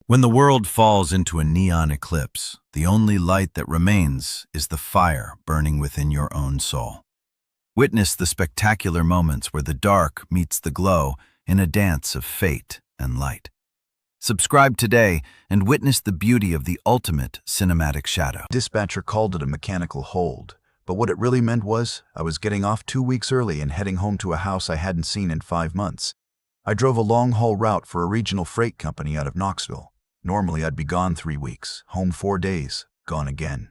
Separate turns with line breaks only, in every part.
When the world falls into a neon eclipse, the only light that remains is the fire burning within your own soul. Witness the spectacular moments where the dark meets the glow in a dance of fate and light. Subscribe today and witness the beauty of the ultimate cinematic shadow.
Dispatcher called it a mechanical hold, but what it really meant was I was getting off 2 weeks early and heading home to a house I hadn't seen in 5 months. I drove a long-haul route for a regional freight company out of Knoxville. Normally I'd be gone 3 weeks, home 4 days, gone again.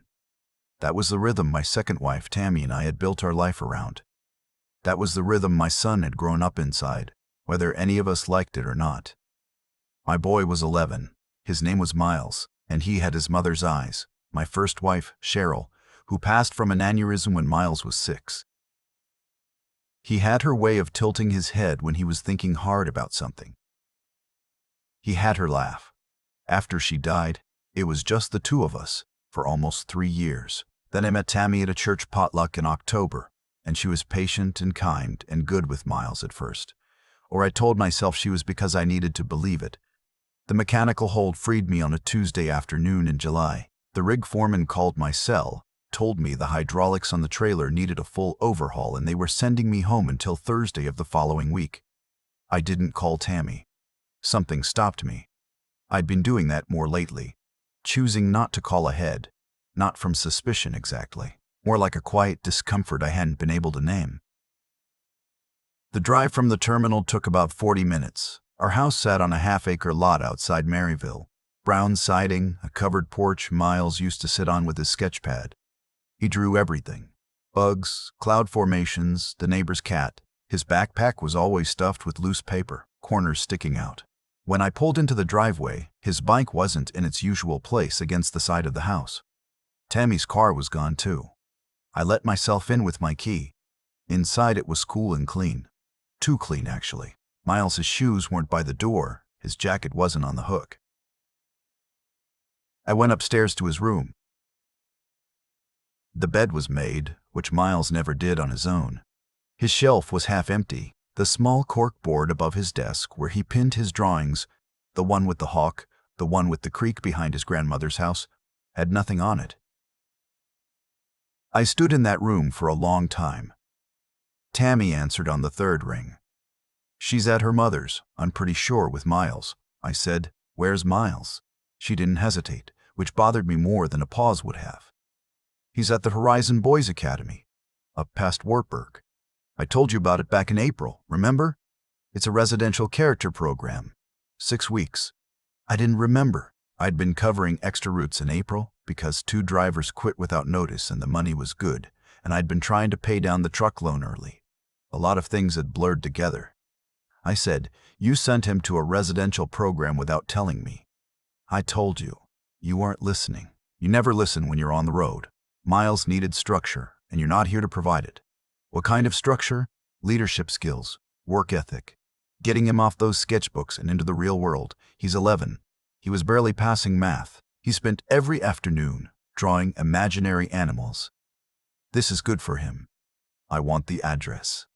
That was the rhythm my second wife, Tammy, and I had built our life around. That was the rhythm my son had grown up inside, whether any of us liked it or not. My boy was 11. His name was Miles, and he had his mother's eyes, my first wife, Cheryl, who passed from an aneurysm when Miles was 6. He had her way of tilting his head when he was thinking hard about something. He had her laugh. After she died, it was just the two of us for almost 3 years. Then I met Tammy at a church potluck in October, and she was patient and kind and good with Miles at first. Or I told myself she was because I needed to believe it. The mechanical hold freed me on a Tuesday afternoon in July. The rig foreman called my cell, told me the hydraulics on the trailer needed a full overhaul and they were sending me home until Thursday of the following week. I didn't call Tammy. Something stopped me. I'd been doing that more lately, choosing not to call ahead, not from suspicion exactly, more like a quiet discomfort I hadn't been able to name. The drive from the terminal took about 40 minutes. Our house sat on a half-acre lot outside Maryville. Brown siding, a covered porch Miles used to sit on with his sketch pad. He drew everything. Bugs, cloud formations, the neighbor's cat. His backpack was always stuffed with loose paper, corners sticking out. When I pulled into the driveway, his bike wasn't in its usual place against the side of the house. Tammy's car was gone too. I let myself in with my key. Inside it was cool and clean. Too clean, actually. Miles's shoes weren't by the door. His jacket wasn't on the hook. I went upstairs to his room. The bed was made, which Miles never did on his own. His shelf was half empty. The small cork board above his desk where he pinned his drawings, the one with the hawk, the one with the creek behind his grandmother's house, had nothing on it. I stood in that room for a long time. Tammy answered on the third ring. "She's at her mother's, I'm pretty sure, with Miles." I said, "Where's Miles?" She didn't hesitate, which bothered me more than a pause would have. "He's at the Horizon Boys Academy, up past Wartburg. I told you about it back in April, remember? It's a residential character program. 6 weeks. I didn't remember. I'd been covering extra routes in April because 2 drivers quit without notice and the money was good, and I'd been trying to pay down the truck loan early. A lot of things had blurred together. I said, "You sent him to a residential program without telling me." "I told you. You weren't listening. You never listen when you're on the road. Miles needed structure, and you're not here to provide it." "What kind of structure?" "Leadership skills, work ethic. Getting him off those sketchbooks and into the real world. He's 11. He was barely passing math. He spent every afternoon drawing imaginary animals. This is good for him. I want the address."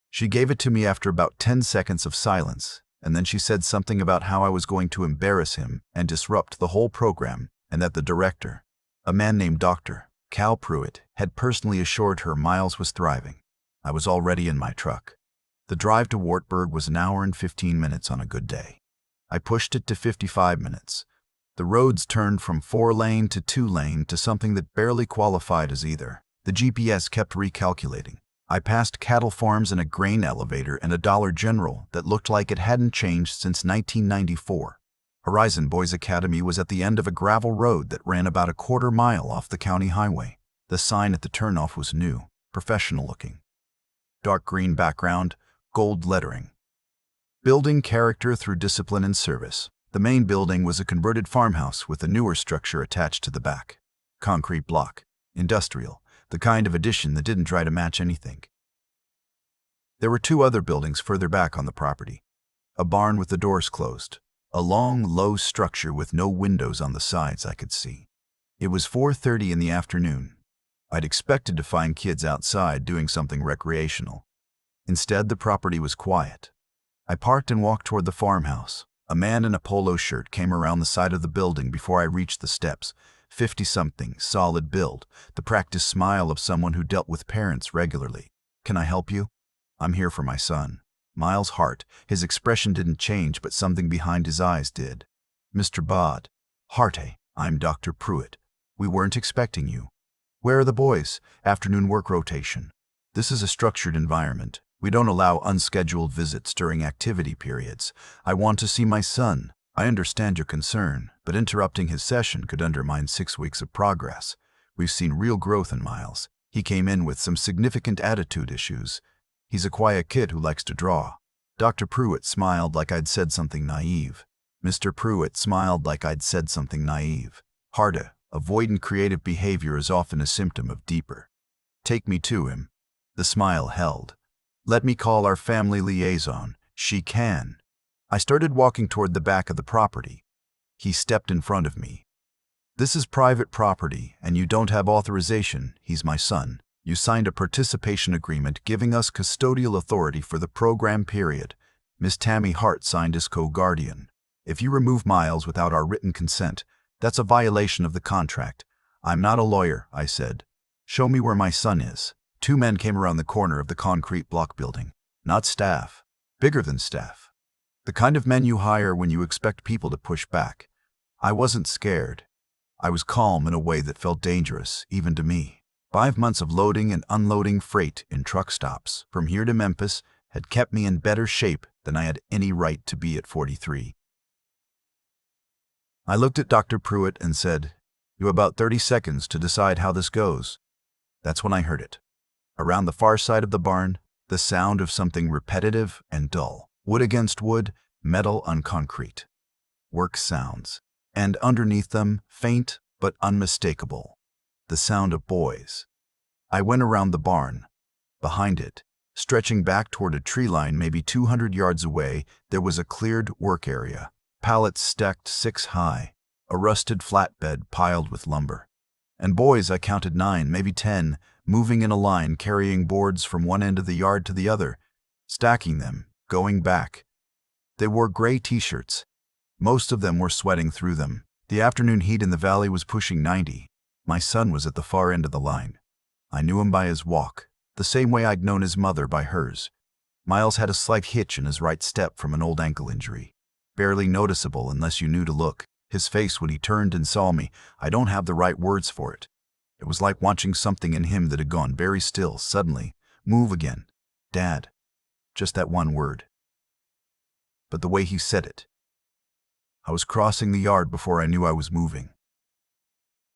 She gave it to me after about 10 seconds of silence, and then she said something about how I was going to embarrass him and disrupt the whole program, and that the director, a man named Dr. Cal Pruitt, had personally assured her Miles was thriving. I was already in my truck. The drive to Wartburg was an hour and 15 minutes on a good day. I pushed it to 55 minutes. The roads turned from 4-lane to 2-lane to something that barely qualified as either. The GPS kept recalculating. I passed cattle farms and a grain elevator and a Dollar General that looked like it hadn't changed since 1994. Horizon Boys Academy was at the end of a gravel road that ran about a quarter mile off the county highway. The sign at the turnoff was new, professional looking. Dark green background, gold lettering. Building character through discipline and service. The main building was a converted farmhouse with a newer structure attached to the back. Concrete block, industrial, the kind of addition that didn't try to match anything. There were 2 other buildings further back on the property. A barn with the doors closed. A long, low structure with no windows on the sides I could see. It was 4:30 in the afternoon. I'd expected to find kids outside doing something recreational. Instead, the property was quiet. I parked and walked toward the farmhouse. A man in a polo shirt came around the side of the building before I reached the steps. 50-something, solid build, the practiced smile of someone who dealt with parents regularly. "Can I help you?" "I'm here for my son." Miles Hart. His expression didn't change, but something behind his eyes did. "Mr. Bod." "Harte, I'm Dr. Pruitt. We weren't expecting you." "Where are the boys?" "Afternoon work rotation." "This is a structured environment. We don't allow unscheduled visits during activity periods. I want to see my son." "I understand your concern, but interrupting his session could undermine 6 weeks of progress. We've seen real growth in Miles. He came in with some significant attitude issues. He's a quiet kid who likes to draw." Dr. Pruitt smiled like I'd said something naive. Mr. Pruitt smiled like I'd said something naive. "Harte, avoidant creative behavior is often a symptom of deeper." "Take me to him." The smile held. "Let me call our family liaison. She can." I started walking toward the back of the property. He stepped in front of me. "This is private property, and you don't have authorization. He's my son. You signed a participation agreement giving us custodial authority for the program period. Miss Tammy Hart signed as co-guardian. If you remove Miles without our written consent, that's a violation of the contract." "I'm not a lawyer," I said. "Show me where my son is." 2 men came around the corner of the concrete block building. Not staff. Bigger than staff. The kind of men you hire when you expect people to push back. I wasn't scared. I was calm in a way that felt dangerous, even to me. 5 months of loading and unloading freight in truck stops from here to Memphis had kept me in better shape than I had any right to be at 43. I looked at Dr. Pruitt and said, "You have about 30 seconds to decide how this goes." That's when I heard it. Around the far side of the barn, the sound of something repetitive and dull. Wood against wood, metal on concrete. Work sounds. And underneath them, faint but unmistakable, the sound of boys. I went around the barn. Behind it, stretching back toward a tree line maybe 200 yards away, there was a cleared work area. Pallets stacked 6 high, a rusted flatbed piled with lumber. And boys, I counted 9, maybe 10, moving in a line, carrying boards from one end of the yard to the other, stacking them, going back. They wore gray t-shirts. Most of them were sweating through them. The afternoon heat in the valley was pushing 90. My son was at the far end of the line. I knew him by his walk, the same way I'd known his mother by hers. Miles had a slight hitch in his right step from an old ankle injury. Barely noticeable unless you knew to look. His face when he turned and saw me, I don't have the right words for it. It was like watching something in him that had gone very still, suddenly move again. "Dad." Just that one word. But the way he said it. I was crossing the yard before I knew I was moving.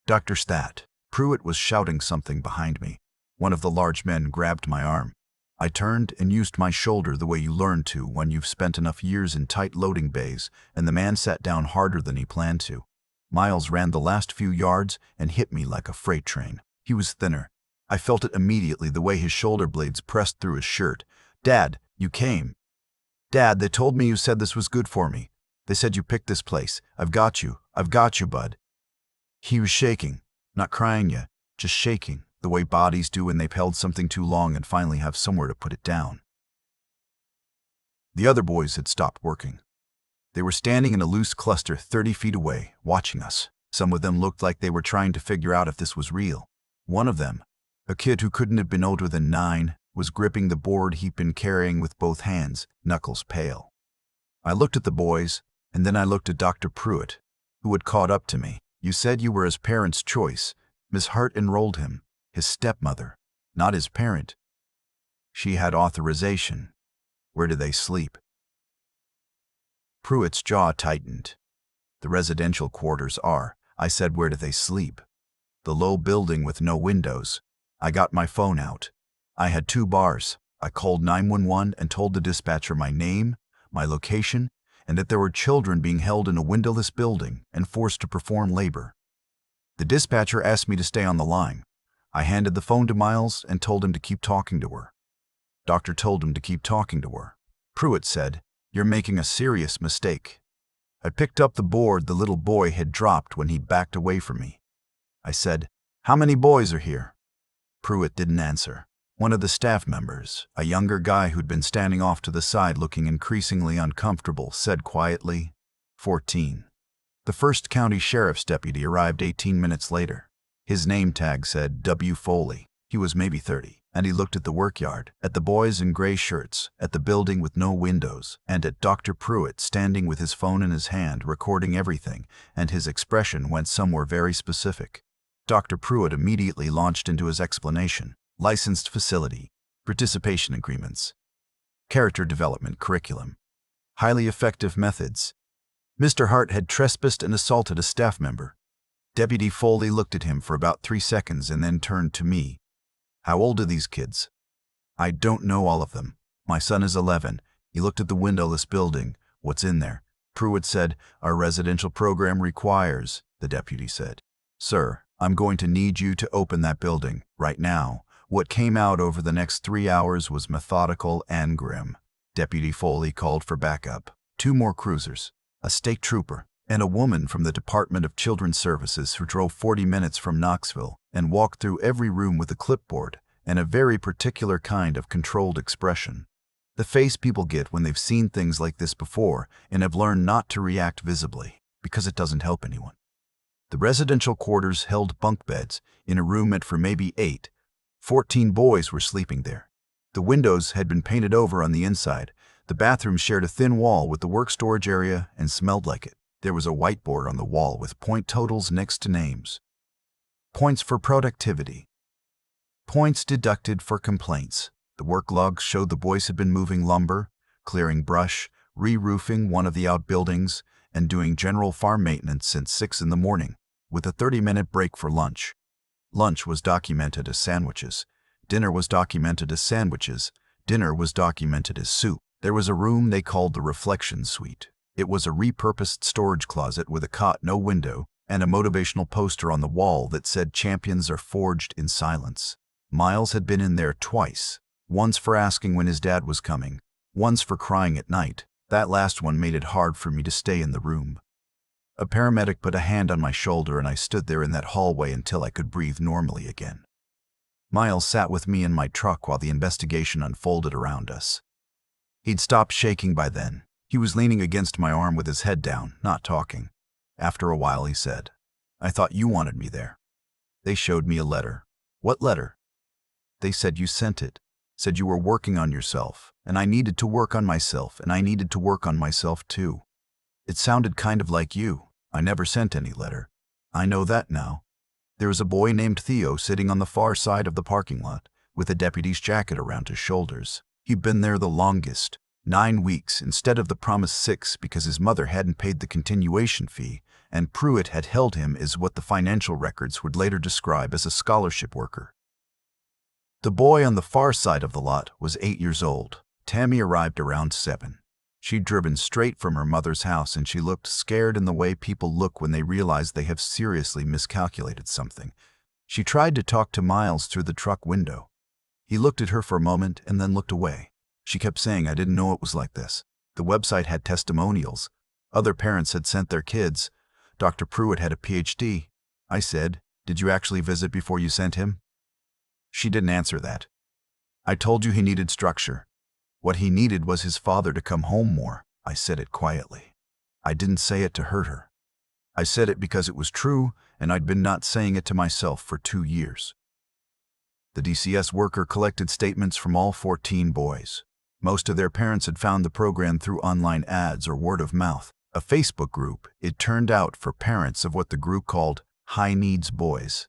"Dr. Stat." Pruitt was shouting something behind me. One of the large men grabbed my arm. I turned and used my shoulder the way you learn to when you've spent enough years in tight loading bays, and the man sat down harder than he planned to. Miles ran the last few yards and hit me like a freight train. He was thinner. I felt it immediately, the way his shoulder blades pressed through his shirt. "Dad, you came." "Dad, they told me you said this was good for me. They said you picked this place. I've got you, bud." He was shaking, not crying yet, just shaking, the way bodies do when they've held something too long and finally have somewhere to put it down. The other boys had stopped working. They were standing in a loose cluster 30 feet away, watching us. Some of them looked like they were trying to figure out if this was real. One of them, a kid who couldn't have been older than 9, was gripping the board he'd been carrying with both hands, knuckles pale. I looked at the boys, and then I looked at Dr. Pruitt, who had caught up to me. "You said you were his parent's choice. Miss Hart enrolled him, his stepmother, not his parent. She had authorization. Where do they sleep?" Pruitt's jaw tightened. "The residential quarters are." I said, "Where do they sleep?" "The low building with no windows." I got my phone out. I had 2 bars. I called 911 and told the dispatcher my name, my location, and that there were children being held in a windowless building and forced to perform labor. The dispatcher asked me to stay on the line. I handed the phone to Miles and told him to keep talking to her. Doctor told him to keep talking to her. Pruitt said, "You're making a serious mistake." I picked up the board the little boy had dropped when he backed away from me. I said, "How many boys are here?" Pruitt didn't answer. One of the staff members, a younger guy who'd been standing off to the side looking increasingly uncomfortable, said quietly, 14. The first county sheriff's deputy arrived 18 minutes later. His name tag said W. Foley. He was maybe 30, and he looked at the workyard, at the boys in gray shirts, at the building with no windows, and at Dr. Pruitt standing with his phone in his hand recording everything, and his expression went somewhere very specific. Dr. Pruitt immediately launched into his explanation. Licensed facility, participation agreements, character development curriculum, highly effective methods. Mr. Hart had trespassed and assaulted a staff member. Deputy Foley looked at him for about 3 seconds and then turned to me. How old are these kids? I don't know all of them. My son is 11. He looked at the windowless building. What's in there? Pruitt said, our residential program requires, the deputy said. Sir, I'm going to need you to open that building, right now. What came out over the next 3 hours was methodical and grim. Deputy Foley called for backup. 2 more cruisers, a state trooper, and a woman from the Department of Children's Services who drove 40 minutes from Knoxville and walked through every room with a clipboard and a very particular kind of controlled expression. The face people get when they've seen things like this before and have learned not to react visibly, because it doesn't help anyone. The residential quarters held bunk beds in a room meant for maybe 8. 14 boys were sleeping there. The windows had been painted over on the inside. The bathroom shared a thin wall with the work storage area and smelled like it. There was a whiteboard on the wall with point totals next to names. Points for productivity. Points deducted for complaints. The work logs showed the boys had been moving lumber, clearing brush, re-roofing one of the outbuildings, and doing general farm maintenance since 6 in the morning, with a 30-minute break for lunch. Lunch was documented as sandwiches. Dinner was documented as sandwiches. Dinner was documented as soup. There was a room they called the Reflection Suite. It was a repurposed storage closet with a cot, no window, and a motivational poster on the wall that said champions are forged in silence. Miles had been in there twice, once for asking when his dad was coming, once for crying at night. That last one made it hard for me to stay in the room. A paramedic put a hand on my shoulder and I stood there in that hallway until I could breathe normally again. Miles sat with me in my truck while the investigation unfolded around us. He'd stopped shaking by then. He was leaning against my arm with his head down, not talking. After a while, he said, I thought you wanted me there. They showed me a letter. What letter? They said you sent it. Said you were working on yourself, and I needed to work on myself, and I needed to work on myself too. It sounded kind of like you. I never sent any letter. I know that now. There was a boy named Theo sitting on the far side of the parking lot, with a deputy's jacket around his shoulders. He'd been there the longest. 9 weeks instead of the promised 6 because his mother hadn't paid the continuation fee, and Pruitt had held him as what the financial records would later describe as a scholarship worker. The boy on the far side of the lot was 8 years old. Tammy arrived around 7. She'd driven straight from her mother's house and she looked scared in the way people look when they realize they have seriously miscalculated something. She tried to talk to Miles through the truck window. He looked at her for a moment and then looked away. She kept saying, I didn't know it was like this. The website had testimonials. Other parents had sent their kids. Dr. Pruitt had a PhD. I said, did you actually visit before you sent him? She didn't answer that. I told you he needed structure. What he needed was his father to come home more. I said it quietly. I didn't say it to hurt her. I said it because it was true, and I'd been not saying it to myself for 2 years. The DCS worker collected statements from all 14 boys. Most of their parents had found the program through online ads or word of mouth. A Facebook group, it turned out, for parents of what the group called high needs boys.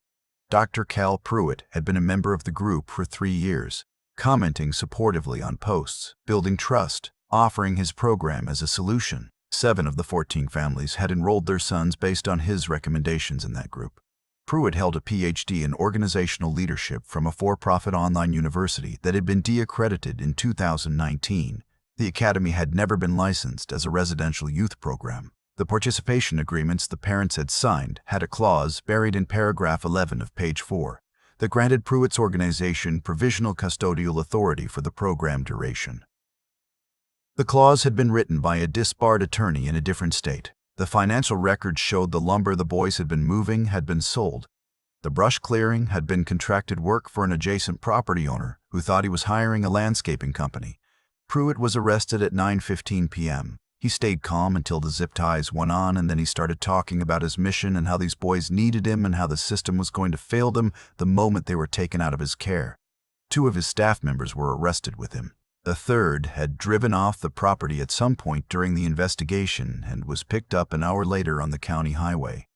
Dr. Cal Pruitt had been a member of the group for 3 years, commenting supportively on posts, building trust, offering his program as a solution. 7 of the 14 families had enrolled their sons based on his recommendations in that group. Pruitt held a PhD in organizational leadership from a for-profit online university that had been de-accredited in 2019. The academy had never been licensed as a residential youth program. The participation agreements the parents had signed had a clause buried in paragraph 11 of page 4 that granted Pruitt's organization provisional custodial authority for the program duration. The clause had been written by a disbarred attorney in a different state. The financial records showed the lumber the boys had been moving had been sold. The brush clearing had been contracted work for an adjacent property owner who thought he was hiring a landscaping company. Pruitt was arrested at 9:15 p.m. He stayed calm until the zip ties went on, and then he started talking about his mission and how these boys needed him and how the system was going to fail them the moment they were taken out of his care. 2 of his staff members were arrested with him. The third had driven off the property at some point during the investigation and was picked up an hour later on the county highway.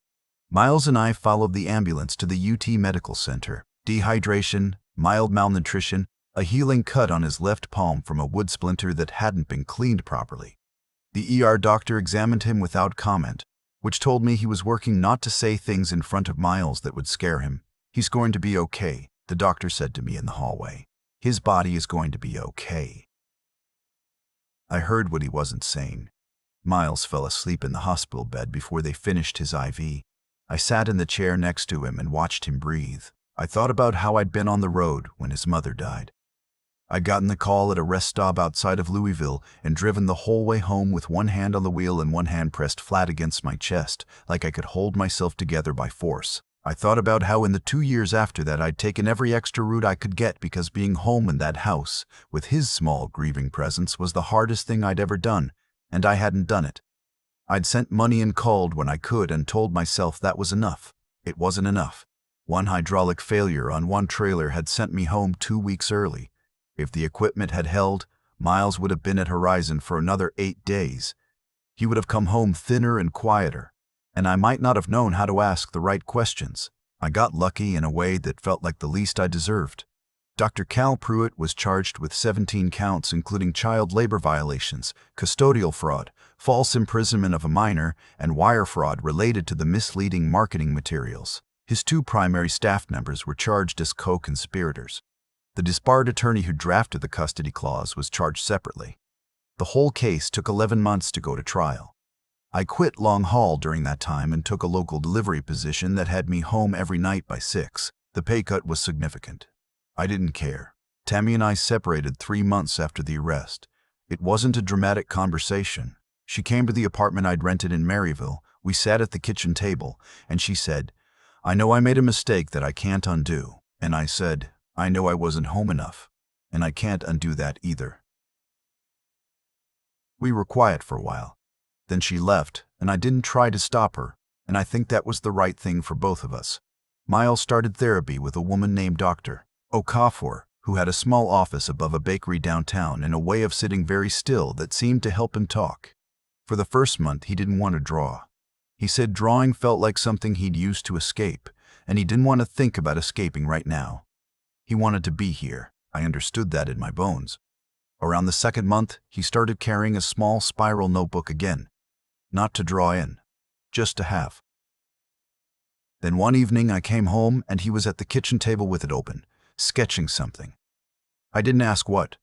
Miles and I followed the ambulance to the UT Medical Center. Dehydration, mild malnutrition, a healing cut on his left palm from a wood splinter that hadn't been cleaned properly. The ER doctor examined him without comment, which told me he was working not to say things in front of Miles that would scare him. "He's going to be okay," the doctor said to me in the hallway. "His body is going to be okay." I heard what he wasn't saying. Miles fell asleep in the hospital bed before they finished his IV. I sat in the chair next to him and watched him breathe. I thought about how I'd been on the road when his mother died. I'd gotten the call at a rest stop outside of Louisville and driven the whole way home with one hand on the wheel and one hand pressed flat against my chest, like I could hold myself together by force. I thought about how in the 2 years after that I'd taken every extra route I could get because being home in that house, with his small grieving presence, was the hardest thing I'd ever done, and I hadn't done it. I'd sent money and called when I could and told myself that was enough. It wasn't enough. One hydraulic failure on one trailer had sent me home 2 weeks early. If the equipment had held, Miles would have been at Horizon for another 8 days. He would have come home thinner and quieter, and I might not have known how to ask the right questions. I got lucky in a way that felt like the least I deserved. Dr. Cal Pruitt was charged with 17 counts, including child labor violations, custodial fraud, false imprisonment of a minor, and wire fraud related to the misleading marketing materials. His 2 primary staff members were charged as co-conspirators. The disbarred attorney who drafted the custody clause was charged separately. The whole case took 11 months to go to trial. I quit long haul during that time and took a local delivery position that had me home every night by 6. The pay cut was significant. I didn't care. Tammy and I separated 3 months after the arrest. It wasn't a dramatic conversation. She came to the apartment I'd rented in Maryville. We sat at the kitchen table, and she said, "I know I made a mistake that I can't undo." And I said, "I know I wasn't home enough, and I can't undo that either." We were quiet for a while. Then she left, and I didn't try to stop her, and I think that was the right thing for both of us. Miles started therapy with a woman named Dr. Okafor, who had a small office above a bakery downtown and a way of sitting very still that seemed to help him talk. For the first month, he didn't want to draw. He said drawing felt like something he'd used to escape, and he didn't want to think about escaping right now. He wanted to be here. I understood that in my bones. Around the 2nd month, he started carrying a small spiral notebook again. Not to draw in, just to have. Then one evening I came home and he was at the kitchen table with it open, sketching something. I didn't ask what.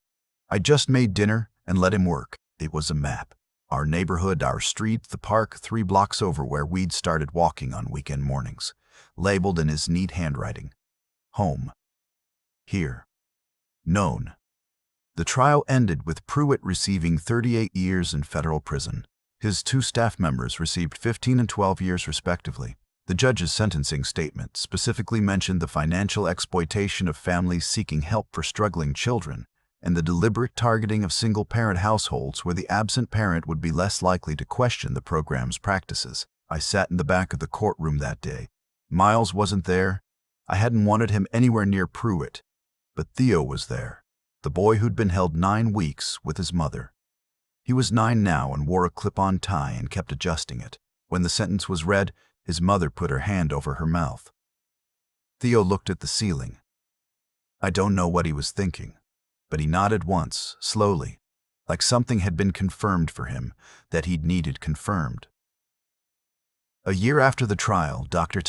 I just made dinner and let him work. It was a map. Our neighborhood, our street, the park 3 blocks over where we'd started walking on weekend mornings, labeled in his neat handwriting. Home. Here. Known. The trial ended with Pruitt receiving 38 years in federal prison. His 2 staff members received 15 and 12 years respectively. The judge's sentencing statement specifically mentioned the financial exploitation of families seeking help for struggling children and the deliberate targeting of single-parent households where the absent parent would be less likely to question the program's practices. I sat in the back of the courtroom that day. Miles wasn't there. I hadn't wanted him anywhere near Pruitt. But Theo was there, the boy who'd been held 9 weeks with his mother. He was 9 now and wore a clip-on tie and kept adjusting it. When the sentence was read, his mother put her hand over her mouth. Theo looked at the ceiling. I don't know what he was thinking, but he nodded once, slowly, like something had been confirmed for him that he'd needed confirmed. A year after the trial, Dr.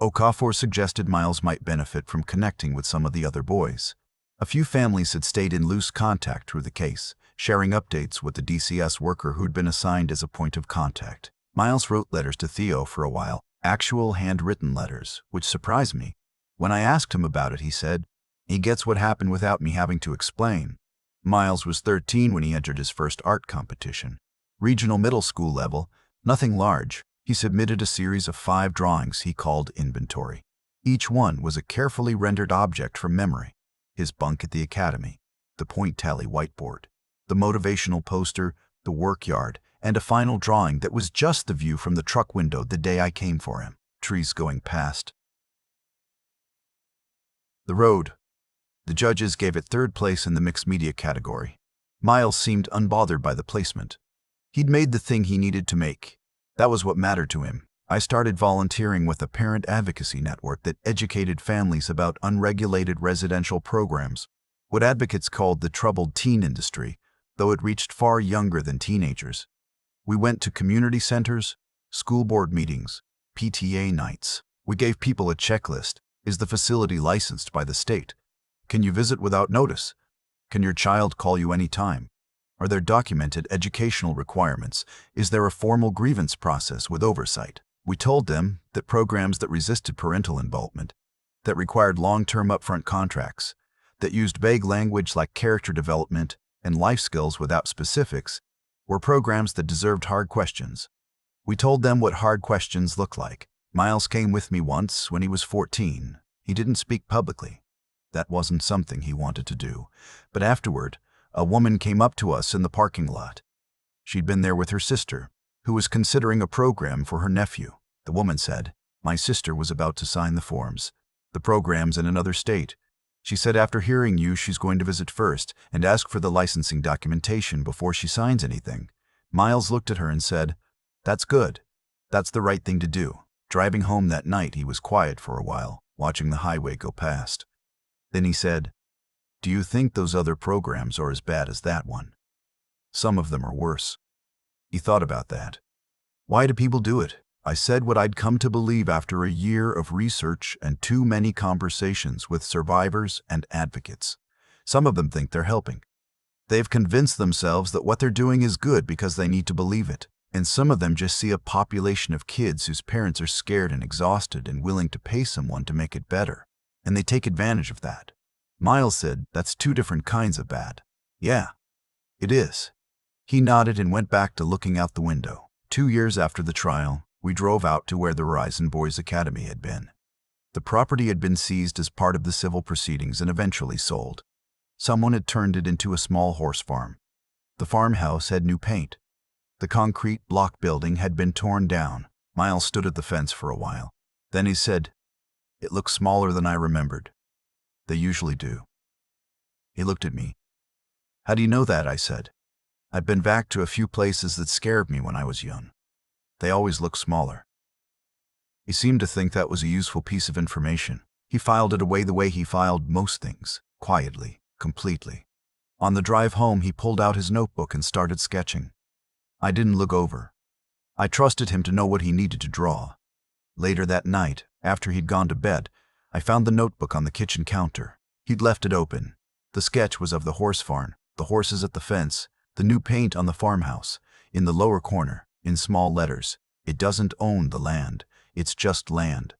Okafor suggested Miles might benefit from connecting with some of the other boys. A few families had stayed in loose contact through the case, sharing updates with the DCS worker who'd been assigned as a point of contact. Miles wrote letters to Theo for a while, actual handwritten letters, which surprised me. When I asked him about it, he said, "He gets what happened without me having to explain." Miles was 13 when he entered his first art competition. Regional middle school level, nothing large. He submitted a series of 5 drawings he called inventory. Each one was a carefully rendered object from memory. His bunk at the academy, the point tally whiteboard, the motivational poster, the work yard, and a final drawing that was just the view from the truck window the day I came for him. Trees going past. The road. The judges gave it third place in the mixed media category. Miles seemed unbothered by the placement. He'd made the thing he needed to make. That was what mattered to him. I started volunteering with a parent advocacy network that educated families about unregulated residential programs, what advocates called the troubled teen industry, though it reached far younger than teenagers. We went to community centers, school board meetings, PTA nights. We gave people a checklist. Is the facility licensed by the state? Can you visit without notice? Can your child call you any time? Are there documented educational requirements? Is there a formal grievance process with oversight? We told them that programs that resisted parental involvement, that required long-term upfront contracts, that used vague language like character development and life skills without specifics, were programs that deserved hard questions. We told them what hard questions look like. Miles came with me once when he was 14. He didn't speak publicly. That wasn't something he wanted to do. But afterward, a woman came up to us in the parking lot. She'd been there with her sister, who was considering a program for her nephew. The woman said, "My sister was about to sign the forms. The program's in another state. She said after hearing you, she's going to visit first and ask for the licensing documentation before she signs anything." Miles looked at her and said, "That's good. That's the right thing to do." Driving home that night, he was quiet for a while, watching the highway go past. Then he said, "Do you think those other programs are as bad as that one? Some of them are worse." He thought about that. "Why do people do it?" I said what I'd come to believe after a year of research and too many conversations with survivors and advocates. Some of them think they're helping. They've convinced themselves that what they're doing is good because they need to believe it. And some of them just see a population of kids whose parents are scared and exhausted and willing to pay someone to make it better. And they take advantage of that. Miles said, "That's two different kinds of bad." "Yeah, it is." He nodded and went back to looking out the window. 2 years after the trial, we drove out to where the Horizon Boys Academy had been. The property had been seized as part of the civil proceedings and eventually sold. Someone had turned it into a small horse farm. The farmhouse had new paint. The concrete block building had been torn down. Miles stood at the fence for a while. Then he said, "It looks smaller than I remembered." "They usually do." He looked at me. "How do you know that?" I said. "I've been back to a few places that scared me when I was young. They always look smaller." He seemed to think that was a useful piece of information. He filed it away the way he filed most things, quietly, completely. On the drive home, he pulled out his notebook and started sketching. I didn't look over. I trusted him to know what he needed to draw. Later that night, after he'd gone to bed, I found the notebook on the kitchen counter. He'd left it open. The sketch was of the horse farm, the horses at the fence, the new paint on the farmhouse. In the lower corner, in small letters, "It doesn't own the land. It's just land."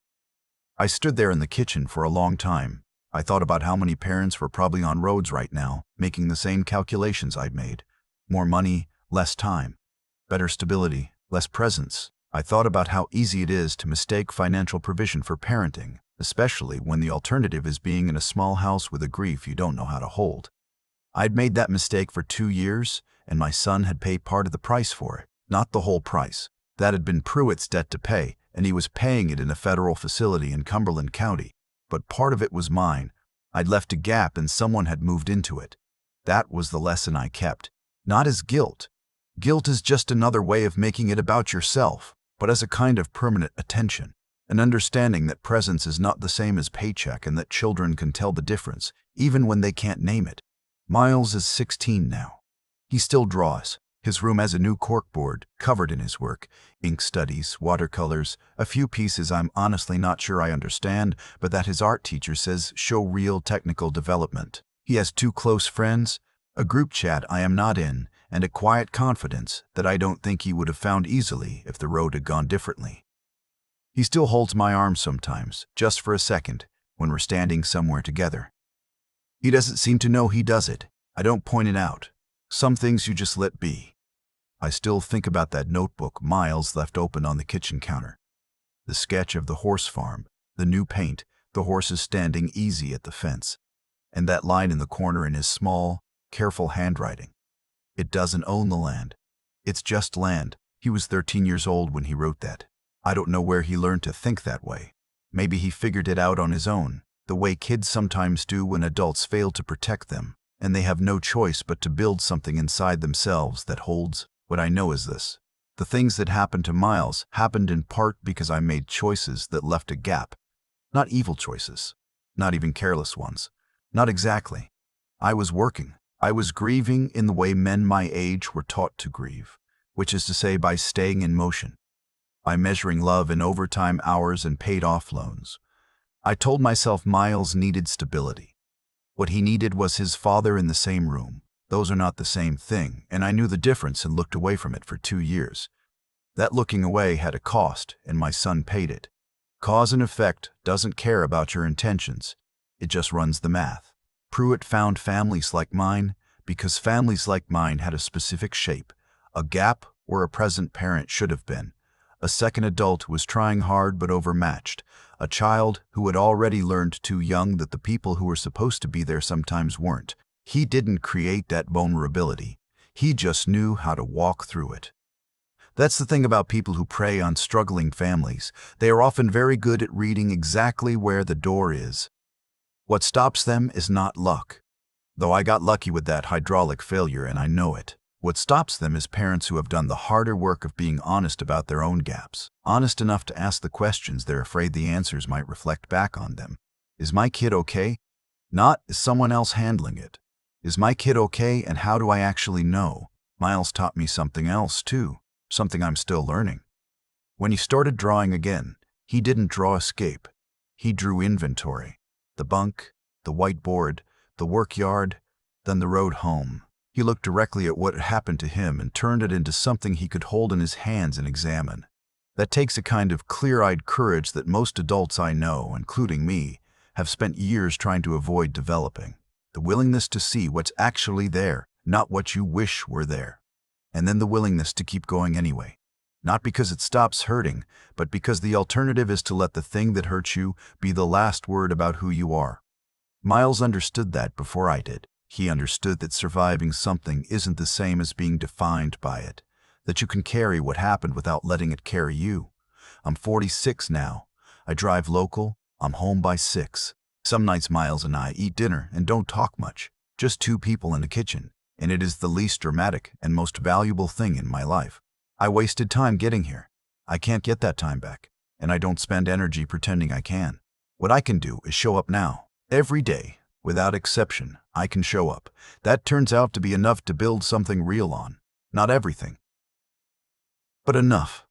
I stood there in the kitchen for a long time. I thought about how many parents were probably on roads right now, making the same calculations I'd made. More money, less time. Better stability, less presence. I thought about how easy it is to mistake financial provision for parenting, especially when the alternative is being in a small house with a grief you don't know how to hold. I'd made that mistake for 2 years, and my son had paid part of the price for it, not the whole price. That had been Pruitt's debt to pay, and he was paying it in a federal facility in Cumberland County. But part of it was mine. I'd left a gap and someone had moved into it. That was the lesson I kept. Not as guilt. Guilt is just another way of making it about yourself, but as a kind of permanent attention. An understanding that presence is not the same as paycheck and that children can tell the difference, even when they can't name it. Miles is 16 now. He still draws. His room has a new corkboard, covered in his work. Ink studies, watercolors, a few pieces I'm honestly not sure I understand, but that his art teacher says show real technical development. He has 2 close friends, a group chat I am not in, and a quiet confidence that I don't think he would have found easily if the road had gone differently. He still holds my arm sometimes, just for a second, when we're standing somewhere together. He doesn't seem to know he does it. I don't point it out. Some things you just let be. I still think about that notebook Miles left open on the kitchen counter. The sketch of the horse farm, the new paint, the horses standing easy at the fence, and that line in the corner in his small, careful handwriting. It doesn't own the land. It's just land. He was 13 years old when he wrote that. I don't know where he learned to think that way. Maybe he figured it out on his own, the way kids sometimes do when adults fail to protect them, and they have no choice but to build something inside themselves that holds. What I know is this. The things that happened to Miles happened in part because I made choices that left a gap. Not evil choices. Not even careless ones. Not exactly. I was working. I was grieving in the way men my age were taught to grieve, which is to say by staying in motion, by measuring love in overtime hours and paid-off loans. I told myself Miles needed stability. What he needed was his father in the same room. Those are not the same thing, and I knew the difference and looked away from it for 2 years. That looking away had a cost, and my son paid it. Cause and effect doesn't care about your intentions. It just runs the math. Pruitt found families like mine because families like mine had a specific shape, a gap where a present parent should have been. A second adult who was trying hard but overmatched, a child who had already learned too young that the people who were supposed to be there sometimes weren't. He didn't create that vulnerability. He just knew how to walk through it. That's the thing about people who prey on struggling families. They are often very good at reading exactly where the door is. What stops them is not luck. Though I got lucky with that hydraulic failure and I know it. What stops them is parents who have done the harder work of being honest about their own gaps. Honest enough to ask the questions they're afraid the answers might reflect back on them. Is my kid okay? Not, is someone else handling it? Is my kid okay, and how do I actually know? Miles taught me something else too, something I'm still learning. When he started drawing again, he didn't draw escape. He drew inventory. The bunk, the whiteboard, the work yard, then the road home. He looked directly at what had happened to him and turned it into something he could hold in his hands and examine. That takes a kind of clear-eyed courage that most adults I know, including me, have spent years trying to avoid developing. The willingness to see what's actually there, not what you wish were there. And then the willingness to keep going anyway. Not because it stops hurting, but because the alternative is to let the thing that hurts you be the last word about who you are. Miles understood that before I did. He understood that surviving something isn't the same as being defined by it, that you can carry what happened without letting it carry you. I'm 46 now. I drive local. I'm home by 6. Some nights Miles and I eat dinner and don't talk much, just 2 people in the kitchen, and it is the least dramatic and most valuable thing in my life. I wasted time getting here. I can't get that time back, and I don't spend energy pretending I can. What I can do is show up now, every day. Without exception, I can show up. That turns out to be enough to build something real on. Not everything, but enough.